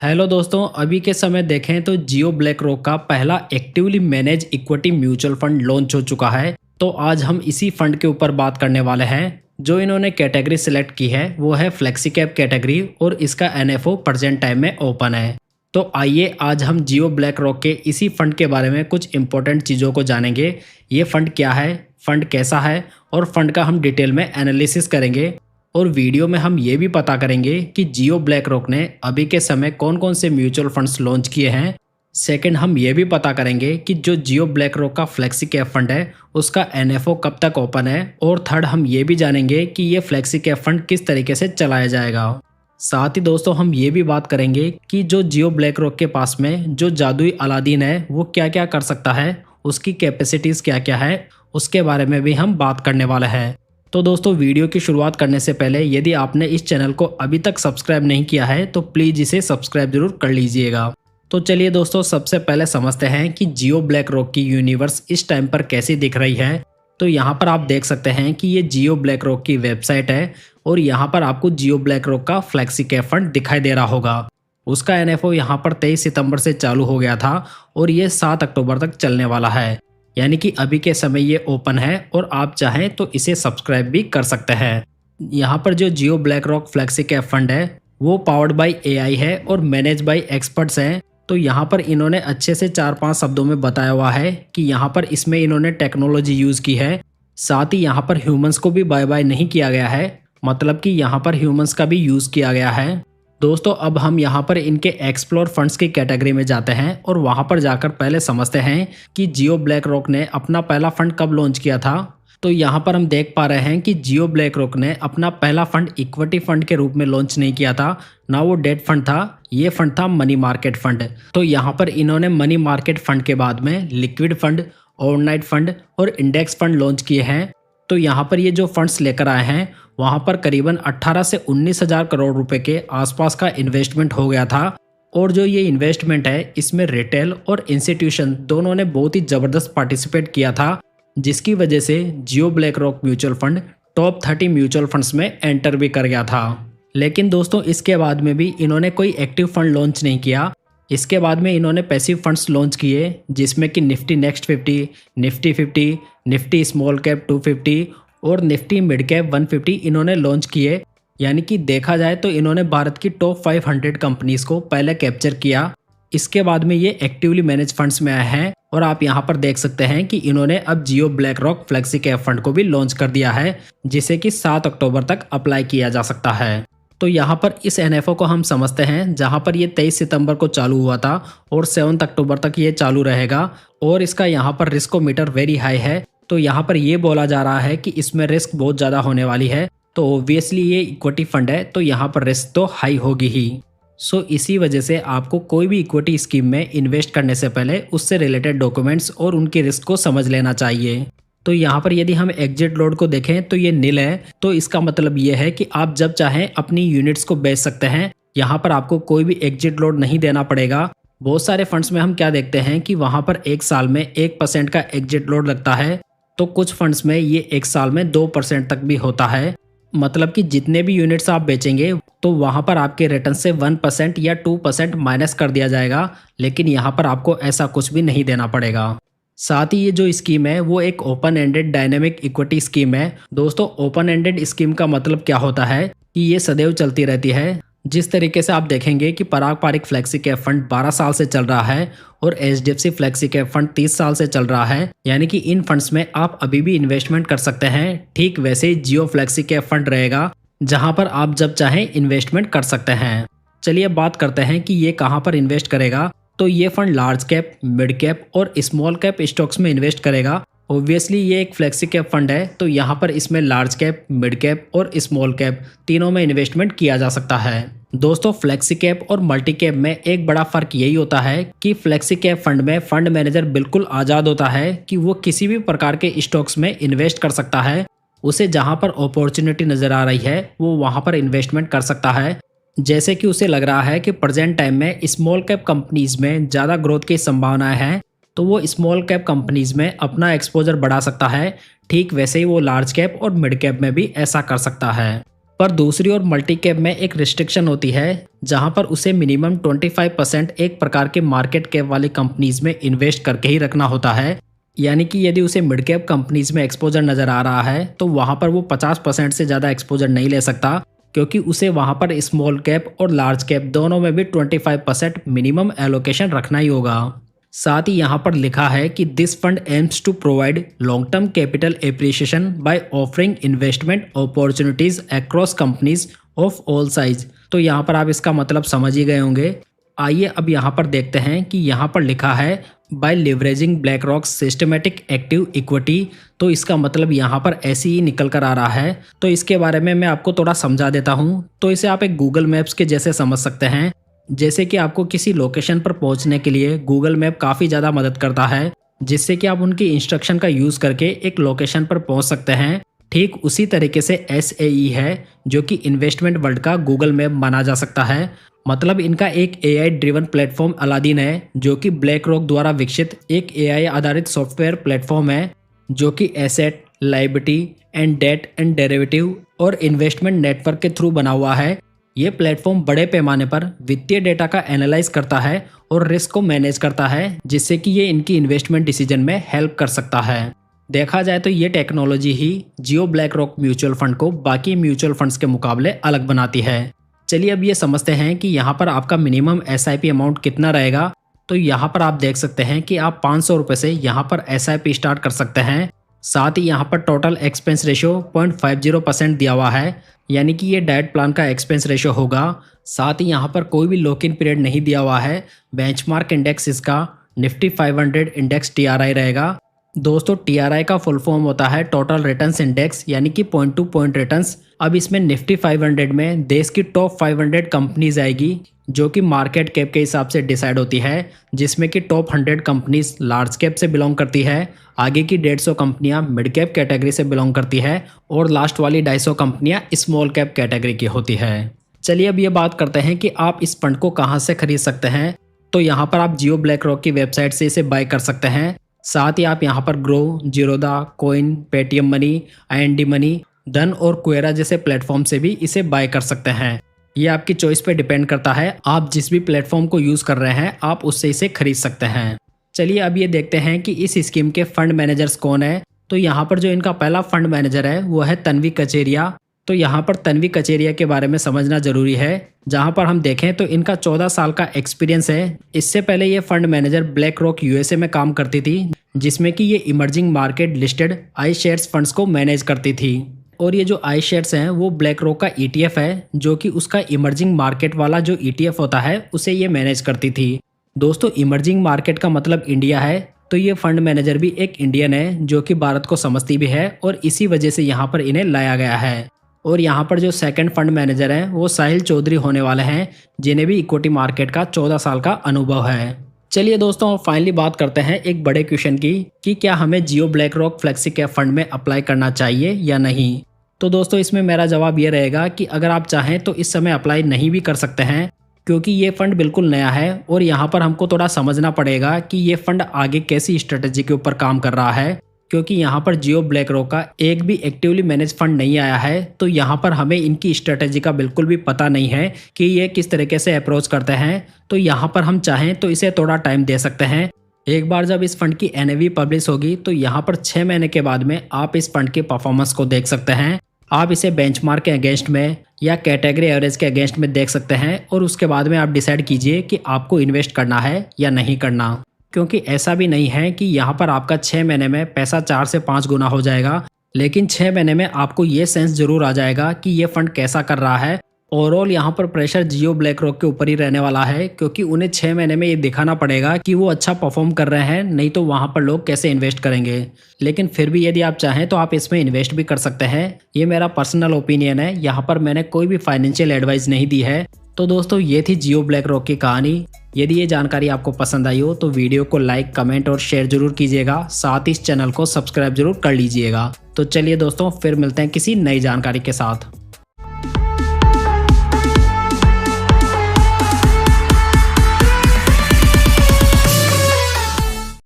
Hello दोस्तों, अभी के समय देखें तो जियो ब्लैक रॉक का पहला actively manage equity mutual fund launch हो चुका है। तो आज हम इसी फंड के ऊपर बात करने वाले हैं। जो इन्होंने कैटेगरी सिलेक्ट की है वो है फ्लेक्सी कैप कैटेगरी और इसका एनएफओ प्रेजेंट टाइम में ओपन है। तो आइए आज हम जियो ब्लैक रॉक के इसी फंड के बारे में कुछ इंपॉर्टेंट चीज़ों को जानेंगे। ये फंड क्या है, फंड कैसा है और फंड का हम डिटेल में एनालिसिस करेंगे। और वीडियो में हम ये भी पता करेंगे कि जियो ब्लैक रॉक ने अभी के समय कौन कौन से म्यूचुअल फंड्स लॉन्च किए हैं। सेकंड, हम ये भी पता करेंगे कि जो जियो ब्लैक रॉक का फ्लेक्सी कैप फंड है उसका एनएफओ कब तक ओपन है। और थर्ड, हम ये भी जानेंगे कि ये फ्लेक्सी कैप फंड किस तरीके से चलाया जाएगा। साथ ही दोस्तों हम ये भी बात करेंगे कि जो जियो ब्लैक रॉक के पास में जो जादुई अलादीन है वो क्या क्या कर सकता है, उसकी कैपेसिटीज़ क्या क्या है, उसके बारे में भी हम बात करने वाले हैं। तो दोस्तों वीडियो की शुरुआत करने से पहले यदि आपने इस चैनल को अभी तक सब्सक्राइब नहीं किया है तो प्लीज़ इसे सब्सक्राइब जरूर कर लीजिएगा। तो चलिए दोस्तों सबसे पहले समझते हैं कि जियो ब्लैक रॉक की यूनिवर्स इस टाइम पर कैसी दिख रही है। तो यहाँ पर आप देख सकते हैं कि ये जियो ब्लैक रॉक की वेबसाइट है और यहाँ पर आपको जियो ब्लैक रॉक का फ्लेक्सी कैप फंड दिखाई दे रहा होगा। उसका एनएफओ यहाँ पर 23 सितंबर से चालू हो गया था और ये 7 अक्टूबर तक चलने वाला है। यानी कि अभी के समय ये ओपन है और आप चाहें तो इसे सब्सक्राइब भी कर सकते हैं। यहाँ पर जो Jio BlackRock flexi cap fund है वो पावर्ड बाय एआई है और मैनेज बाय एक्सपर्ट्स हैं। तो यहाँ पर इन्होंने अच्छे से 4-5 शब्दों में बताया हुआ है कि यहाँ पर इसमें इन्होंने टेक्नोलॉजी यूज़ की है। साथ ही यहाँ पर ह्यूमंस को भी बाय बाय नहीं किया गया है, मतलब कि यहाँ पर ह्यूमंस का भी यूज़ किया गया है। दोस्तों अब हम यहाँ पर इनके एक्सप्लोर फंड्स की कैटेगरी में जाते हैं और वहाँ पर जाकर पहले समझते हैं कि जियो ब्लैक रॉक ने अपना पहला फंड कब लॉन्च किया था। तो यहाँ पर हम देख पा रहे हैं कि जियो ब्लैक रॉक ने अपना पहला फंड इक्विटी फंड के रूप में लॉन्च नहीं किया था, ना वो डेट फंड था, ये फंड था मनी मार्केट फंड। तो यहाँ पर इन्होंने मनी मार्केट फंड के बाद में लिक्विड फंड, ओवरनाइट फंड और इंडेक्स फंड लॉन्च किए हैं। तो यहाँ पर ये जो फंड्स लेकर आए हैं वहाँ पर करीबन 18 से 19 हज़ार करोड़ रुपए के आसपास का इन्वेस्टमेंट हो गया था। और जो ये इन्वेस्टमेंट है इसमें रिटेल और इंस्टीट्यूशन दोनों ने बहुत ही ज़बरदस्त पार्टिसिपेट किया था, जिसकी वजह से Jio BlackRock mutual fund top 30 mutual funds में एंटर भी कर गया था। लेकिन दोस्तों इसके बाद में भी इन्होंने कोई एक्टिव फंड लॉन्च नहीं किया। इसके बाद में इन्होंने पैसिव फंड्स लॉन्च किए जिसमें कि Nifty next 50, Nifty 50, Nifty small cap 250 और निफ्टी मिड कैप 150 इन्होंने लॉन्च किए। यानी कि देखा जाए तो इन्होंने भारत की टॉप 500 कंपनीज को पहले कैप्चर किया। इसके बाद में ये एक्टिवली मैनेज फंड्स में आए हैं और आप यहाँ पर देख सकते हैं कि इन्होंने अब Jio BlackRock flexi cap fund को भी लॉन्च कर दिया है, जिसे कि 7 अक्टूबर तक अप्लाई किया जा सकता है। तो यहाँ पर इस एनएफओ को हम समझते हैं जहाँ पर ये 23 सितंबर को चालू हुआ था और 7 अक्टूबर तक ये चालू रहेगा। और इसका यहाँ पर रिस्कोमीटर वेरी हाई है। तो यहाँ पर ये बोला जा रहा है कि इसमें रिस्क बहुत ज़्यादा होने वाली है। तो ऑब्वियसली ये इक्विटी फंड है तो यहाँ पर रिस्क तो हाई होगी ही। सो इसी वजह से आपको कोई भी इक्विटी स्कीम में इन्वेस्ट करने से पहले उससे रिलेटेड डॉक्यूमेंट्स और उनकी रिस्क को समझ लेना चाहिए। तो यहाँ पर यदि हम एग्जिट लोड को देखें तो ये नील है। तो इसका मतलब ये है कि आप जब चाहें अपनी यूनिट्स को बेच सकते हैं। यहाँ पर आपको कोई भी एग्जिट लोड नहीं देना पड़ेगा। बहुत सारे फंड्स में हम क्या देखते हैं कि वहाँ पर 1 साल में 1% का एग्जिट लोड लगता है। तो कुछ फंड्स में ये 1 साल में 2% तक भी होता है। मतलब कि जितने भी यूनिट्स आप बेचेंगे तो वहाँ पर आपके रिटर्न से 1% या 2% माइनस कर दिया जाएगा, लेकिन यहाँ पर आपको ऐसा कुछ भी नहीं देना पड़ेगा। साथ ही ये जो स्कीम है वो एक open ended dynamic equity scheme है। दोस्तों ओपन एंडेड स्कीम का मतलब क्या होता है कि ये सदैव चलती रहती है। जिस तरीके से आप देखेंगे कि पराग पारिक फ्लेक्सी कैप फंड 12 साल से चल रहा है और एचडीएफसी फ्लेक्सी कैप फंड 30 साल से चल रहा है, यानी कि इन फंड्स में आप अभी भी इन्वेस्टमेंट कर सकते हैं। ठीक वैसे ही जियो फ्लेक्सी कैप फंड रहेगा जहां पर आप जब चाहें इन्वेस्टमेंट कर सकते हैं। चलिए बात करते हैं कि ये कहां पर इन्वेस्ट करेगा। तो ये fund large cap, mid cap और स्मॉल कैप स्टॉक्स में इन्वेस्ट करेगा। ऑब्वियसली ये एक फ्लेक्सी कैप फंड है तो यहाँ पर इसमें लार्ज कैप, मिड कैप और स्मॉल कैप तीनों में इन्वेस्टमेंट किया जा सकता है। दोस्तों फ्लेक्सी कैप और मल्टी कैप में एक बड़ा फर्क यही होता है कि फ्लेक्सी कैप फंड में फंड मैनेजर बिल्कुल आज़ाद होता है कि वो किसी भी प्रकार के स्टॉक्स में इन्वेस्ट कर सकता है। उसे जहाँ पर अपॉर्चुनिटी नज़र आ रही है वो वहाँ पर इन्वेस्टमेंट कर सकता है। जैसे कि उसे लग रहा है कि प्रेजेंट टाइम में स्मॉल कैप कंपनीज में ज़्यादा ग्रोथ की संभावनाएं हैं तो वो स्मॉल कैप कंपनीज में अपना एक्सपोजर बढ़ा सकता है। ठीक वैसे ही वो लार्ज कैप और मिड कैप में भी ऐसा कर सकता है। पर दूसरी ओर मल्टी कैप में एक रिस्ट्रिक्शन होती है जहां पर उसे मिनिमम 25% एक प्रकार के मार्केट कैप वाली कंपनीज में इन्वेस्ट करके ही रखना होता है। यानी कि यदि उसे मिड कैप कंपनीज में एक्सपोजर नजर आ रहा है तो वहां पर वो 50% से ज़्यादा एक्सपोजर नहीं ले सकता, क्योंकि उसे वहां पर स्मॉल कैप और लार्ज कैप दोनों में भी 25% मिनिमम एलोकेशन रखना ही होगा। साथ ही यहाँ पर लिखा है कि this fund aims to provide long term capital appreciation by offering investment opportunities across companies of all size. तो यहाँ पर आप इसका मतलब समझ ही गए होंगे। आइए अब यहाँ पर देखते हैं कि यहाँ पर लिखा है by leveraging BlackRock systematic active equity. तो इसका मतलब यहाँ पर ऐसे ही निकल कर आ रहा है। तो इसके बारे में मैं आपको थोड़ा समझा देता हूँ। तो इसे आप एक गूगल मैप्स के जैसे समझ सकते हैं। जैसे कि आपको किसी लोकेशन पर पहुंचने के लिए गूगल मैप काफ़ी ज़्यादा मदद करता है, जिससे कि आप उनकी इंस्ट्रक्शन का यूज़ करके एक लोकेशन पर पहुंच सकते हैं। ठीक उसी तरीके से SAE है, जो कि इन्वेस्टमेंट वर्ल्ड का गूगल मैप माना जा सकता है। मतलब इनका एक AI ड्रिवन प्लेटफॉर्म अलादीन है, जो कि ब्लैक रॉक द्वारा विकसित एक AI आधारित सॉफ्टवेयर प्लेटफॉर्म है, जो कि asset, liability and debt and derivative और इन्वेस्टमेंट नेटवर्क के थ्रू बना हुआ है। ये प्लेटफॉर्म बड़े पैमाने पर वित्तीय डेटा का एनालाइज करता है और रिस्क को मैनेज करता है, जिससे कि ये इनकी इन्वेस्टमेंट डिसीजन में हेल्प कर सकता है। देखा जाए तो ये टेक्नोलॉजी ही जियो ब्लैक रॉक म्यूचुअल फंड को बाकी म्यूचुअल फंड्स के मुकाबले अलग बनाती है। चलिए अब ये समझते हैं कि यहाँ पर आपका मिनिमम SIP अमाउंट कितना रहेगा। तो यहाँ पर आप देख सकते हैं कि आप 500 रुपये से यहाँ पर SIP स्टार्ट कर सकते हैं। साथ ही यहाँ पर टोटल एक्सपेंस रेशियो 0.50% दिया हुआ है, यानी कि ये डाइट प्लान का एक्सपेंस रेशियो होगा। साथ ही यहाँ पर कोई भी लॉक इन पीरियड नहीं दिया हुआ है। बेंचमार्क इंडेक्स इसका निफ्टी 500 इंडेक्स TRI रहेगा। दोस्तों TRI का फुल फॉर्म होता है टोटल रिटर्न्स इंडेक्स, यानी कि पॉइंट टू पॉइंट रिटर्न्स। अब इसमें निफ्टी 500 में देश की टॉप 500 कंपनीज आएगी, जो कि मार्केट कैप के हिसाब से डिसाइड होती है, जिसमें कि टॉप 100 कंपनीज लार्ज कैप से बिलोंग करती है, आगे की 150 कंपनियां मिड कैप कैटेगरी से बिलोंग करती है और लास्ट वाली 250 कंपनियां स्मॉल कैप कैटेगरी की होती है। चलिए अब ये बात करते हैं कि आप इस फंड को कहाँ से खरीद सकते हैं। तो यहाँ पर आप जियो ब्लैक रॉक की वेबसाइट से इसे बाय कर सकते हैं। साथ ही आप यहाँ पर grow, Zerodha, coin, Paytm money, IND money, धन और क्वेरा जैसे प्लेटफॉर्म से भी इसे बाय कर सकते हैं। ये आपकी चॉइस पे डिपेंड करता है, आप जिस भी प्लेटफॉर्म को यूज़ कर रहे हैं आप उससे इसे खरीद सकते हैं। चलिए अब ये देखते हैं कि इस स्कीम के फंड मैनेजर्स कौन है। तो यहाँ पर जो इनका पहला फंड मैनेजर है वो है तन्वी कचेरिया। तो यहाँ पर तन्वी कचेरिया के बारे में समझना जरूरी है। जहाँ पर हम देखें तो इनका 14 साल का एक्सपीरियंस है। इससे पहले ये fund manager black rock USA में काम करती थी, जिसमें कि ये emerging market listed I shares funds को मैनेज करती थी। और ये जो आई शेयर्स हैं वो ब्लैक रॉक का ETF है, जो कि उसका इमर्जिंग मार्केट वाला जो ETF होता है उसे ये मैनेज करती थी। दोस्तों इमर्जिंग मार्केट का मतलब इंडिया है, तो ये फंड मैनेजर भी एक इंडियन है जो कि भारत को समझती भी है और इसी वजह से यहाँ पर इन्हें लाया गया है। और यहाँ पर जो सेकंड फंड मैनेजर हैं वो साहिल चौधरी होने वाले हैं, जिन्हें भी इक्विटी मार्केट का 14 साल का अनुभव है। चलिए दोस्तों फाइनली बात करते हैं एक बड़े क्वेश्चन की कि क्या हमें Jio BlackRock flexi cap fund में अप्लाई करना चाहिए या नहीं। तो दोस्तों इसमें मेरा जवाब ये रहेगा कि अगर आप चाहें तो इस समय अप्लाई नहीं भी कर सकते हैं, क्योंकि ये फंड बिल्कुल नया है और यहाँ पर हमको थोड़ा समझना पड़ेगा कि ये फंड आगे कैसी स्ट्रेटेजी के ऊपर काम कर रहा है, क्योंकि यहाँ पर जियो ब्लैक रॉक का एक भी एक्टिवली मैनेज फंड नहीं आया है। तो यहाँ पर हमें इनकी स्ट्रेटेजी का बिल्कुल भी पता नहीं है कि ये किस तरीके से अप्रोच करते हैं। तो यहाँ पर हम चाहें तो इसे थोड़ा टाइम दे सकते हैं। एक बार जब इस फंड की NAV पब्लिश होगी तो यहाँ पर 6 महीने के बाद में आप इस फंड की परफॉर्मेंस को देख सकते हैं। आप इसे बेंचमार्क के अगेंस्ट में या कैटेगरी एवरेज के अगेंस्ट में देख सकते हैं और उसके बाद में आप डिसाइड कीजिए कि आपको इन्वेस्ट करना है या नहीं करना। क्योंकि ऐसा भी नहीं है कि यहाँ पर आपका 6 महीने में पैसा 4 से 5 गुना हो जाएगा, लेकिन 6 महीने में आपको ये सेंस जरूर आ जाएगा कि ये फंड कैसा कर रहा है। ओवरऑल यहाँ पर प्रेशर जियो ब्लैक रॉक के ऊपर ही रहने वाला है, क्योंकि उन्हें 6 महीने में ये दिखाना पड़ेगा कि वो अच्छा परफॉर्म कर रहे हैं, नहीं तो वहाँ पर लोग कैसे इन्वेस्ट करेंगे। लेकिन फिर भी यदि आप चाहें तो आप इसमें इन्वेस्ट भी कर सकते हैं। ये मेरा पर्सनल ओपिनियन है, यहाँ पर मैंने कोई भी फाइनेंशियल एडवाइस नहीं दी है। तो दोस्तों ये थी जियो ब्लैक रॉक की कहानी। यदि ये जानकारी आपको पसंद आई हो तो वीडियो को लाइक, कमेंट और शेयर जरूर कीजिएगा। साथ ही इस चैनल को सब्सक्राइब जरूर कर लीजिएगा। तो चलिए दोस्तों फिर मिलते हैं किसी नई जानकारी के साथ।